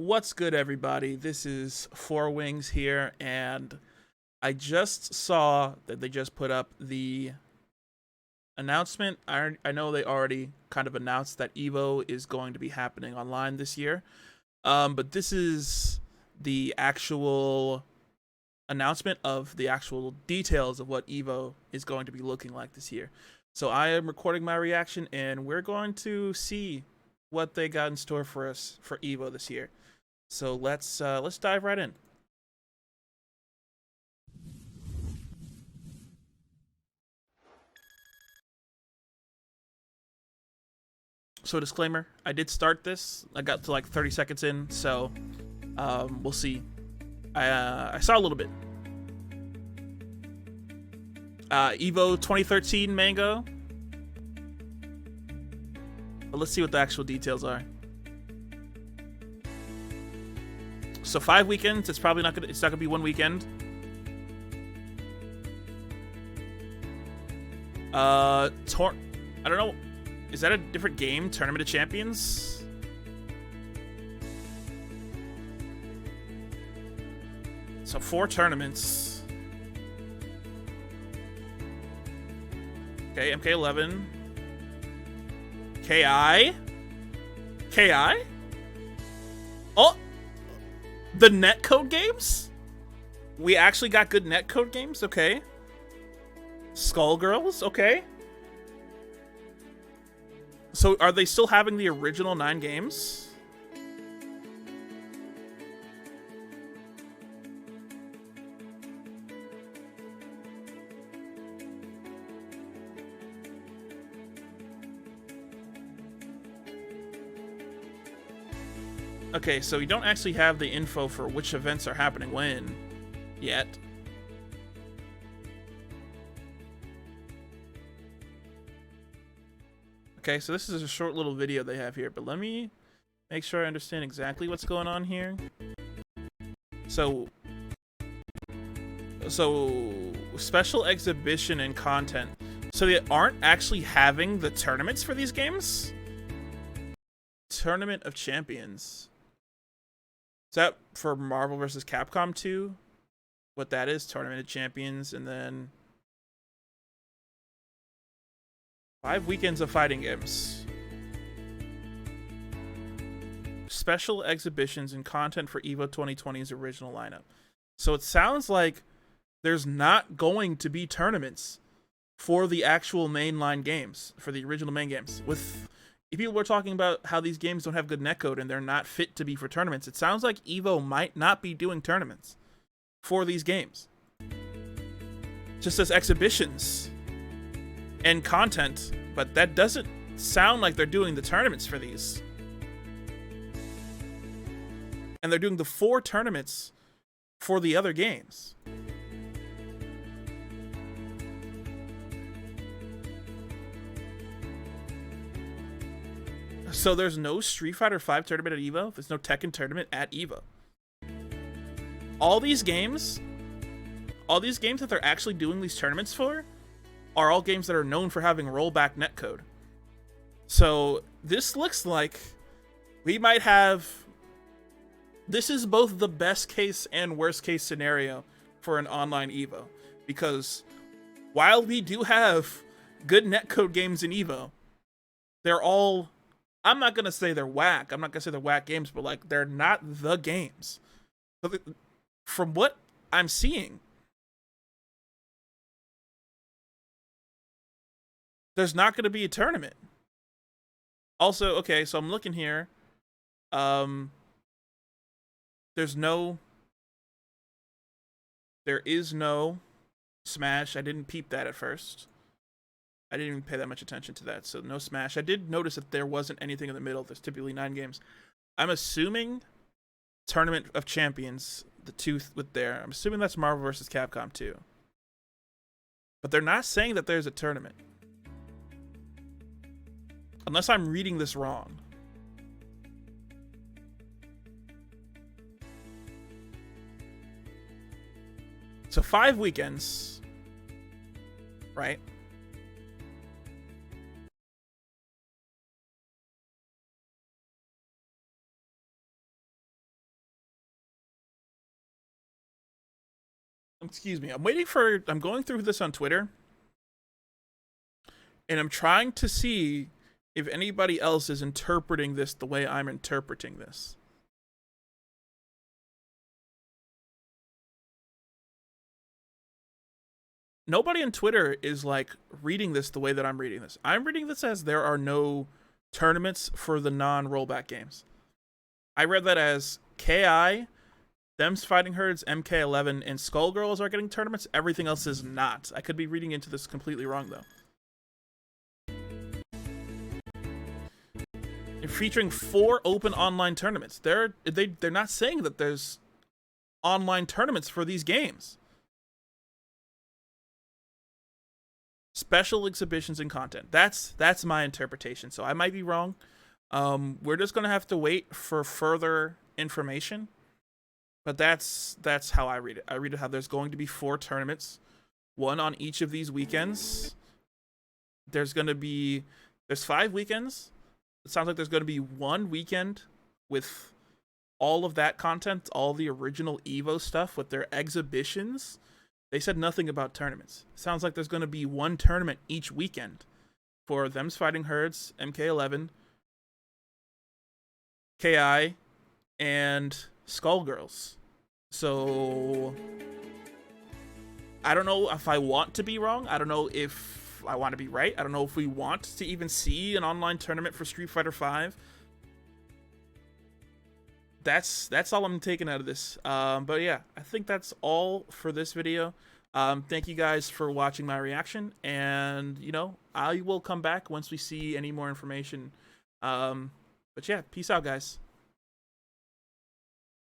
What's good, everybody? This is Four Wings here, and I just saw that they just put up the announcement. I know they already kind of announced that EVO is going to be happening online this year, but this is the actual announcement of the actual details of what EVO is going to be looking like this year. So I am recording my reaction, and we're going to see what they got in store for us for EVO this year. So let's dive right in. So disclaimer, I did start this. I got to like 30 seconds in, so we'll see. I saw a little bit. EVO 2013 Mango. But let's see what the actual details are. So 5 weekends. It's probably not gonna. It's not gonna be one weekend. I don't know. Is that a different game? Tournament of Champions? So 4 tournaments. Okay, MK11. KI? KI? Oh! The netcode games? We actually got good netcode games? Okay. Skullgirls? Okay. So are they still having the original 9 games? Okay, so you don't actually have the info for which events are happening when yet. Okay, so this is a short little video they have here, but let me make sure I understand exactly what's going on here. So special exhibition and content. So they aren't actually having the tournaments for these games? Tournament of Champions. Is that for Marvel vs. Capcom 2? What that is? Tournament of Champions, and then 5 weekends of fighting games. Special exhibitions and content for EVO 2020's original lineup. So it sounds like there's not going to be tournaments for the actual mainline games, for the original main games. If people were talking about how these games don't have good netcode and they're not fit to be for tournaments, it sounds like EVO might not be doing tournaments for these games. Just as exhibitions and content, but that doesn't sound like they're doing the tournaments for these. And they're doing the 4 tournaments for the other games. So there's no Street Fighter 5 tournament at EVO. There's no Tekken tournament at EVO. All these games that they're actually doing these tournaments for are all games that are known for having rollback netcode. So this looks like we might have... This is both the best case and worst case scenario for an online EVO. Because while we do have good netcode games in EVO, they're all... I'm not going to say they're whack. I'm not going to say they're whack games, but like they're not the games. From what I'm seeing, there's not going to be a tournament. Also, okay, so I'm looking here. There is no Smash. I didn't peep that at first. I didn't even pay that much attention to that, so no Smash. I did notice that there wasn't anything in the middle. There's typically 9 games. I'm assuming Tournament of Champions, the 2 with there. I'm assuming that's Marvel vs. Capcom 2. But they're not saying that there's a tournament. Unless I'm reading this wrong. So 5 weekends, right? Excuse me. I'm going through this on Twitter, and I'm trying to see if anybody else is interpreting this the way I'm interpreting this. Nobody on Twitter is like reading this the way that I'm reading this. I'm reading this as there are no tournaments for the non-rollback games. I read that as KI, Them's Fighting Herds, MK11, and Skullgirls are getting tournaments. Everything else is not. I could be reading into this completely wrong, though. They're featuring 4 open online tournaments. They're not saying that there's online tournaments for these games. Special exhibitions and content. That's my interpretation. So I might be wrong. We're just gonna have to wait for further information. But that's how I read it. I read it how there's going to be 4 tournaments, 1 on each of these weekends. There's 5 weekends. It sounds like there's going to be 1 weekend with all of that content, all the original EVO stuff with their exhibitions. They said nothing about tournaments. Sounds like there's going to be 1 tournament each weekend for Them's Fighting Herds, MK11, KI, and Skullgirls. So I don't know if I want to be wrong. I don't know if I want to be right. I don't know if we want to even see an online tournament for Street Fighter V. That's all I'm taking out of this. But yeah, I think that's all for this video. Thank you guys for watching my reaction, and I will come back once we see any more information. But yeah, peace out, guys.